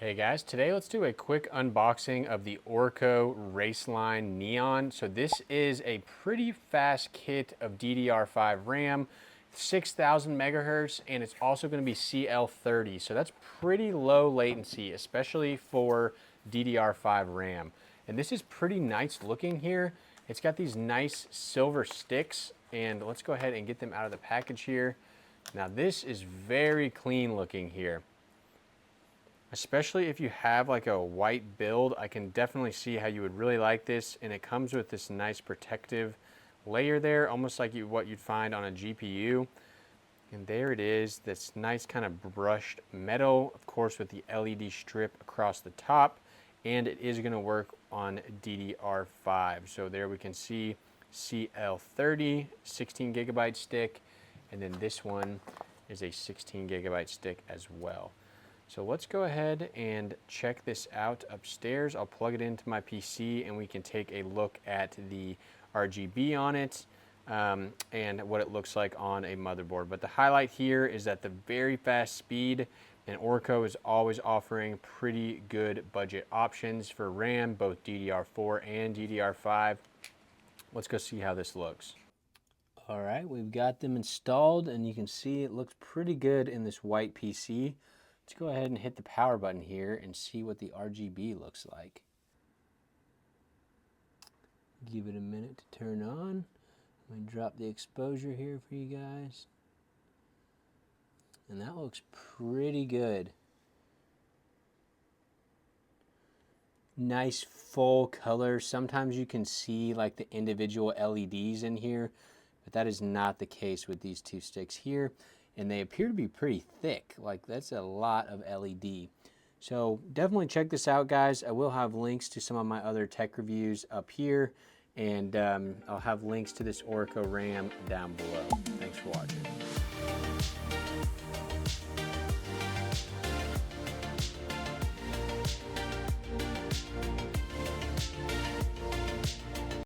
Hey guys, today let's do a quick unboxing of the ORICO Raceline Neon. So this is a pretty fast kit of DDR5 RAM, 6,000 megahertz, and it's also going to be CL30. So that's pretty low latency, especially for DDR5 RAM. And this is pretty nice looking here. It's got these nice silver sticks, and let's go ahead and get them out of the package here. Now this is very clean looking here. Especially if you have like a white build, I can definitely see how you would really like this. And it comes with this nice protective layer there, almost like what you'd find on a GPU. And there it is, this nice kind of brushed metal, of course with the LED strip across the top. And it is going to work on DDR5. So there we can see CL30, 16 gigabyte stick. And then this one is a 16 gigabyte stick as well. So let's go ahead and check this out upstairs. I'll plug it into my PC and we can take a look at the RGB on it and what it looks like on a motherboard. But the highlight here is that the very fast speed, and ORICO is always offering pretty good budget options for RAM, both DDR4 and DDR5. Let's go see how this looks. All right, we've got them installed and you can see it looks pretty good in this white PC. Let's go ahead and hit the power button here and see what the RGB looks like. Give it a minute to turn on. Let me drop the exposure here for you guys. And that looks pretty good. Nice full color. Sometimes you can see like the individual LEDs in here, but that is not the case with these two sticks here. And they appear to be pretty thick, like that's a lot of LED. So definitely check this out, guys. I will have links to some of my other tech reviews up here, and I'll have links to this ORICO RAM down below. Thanks for watching.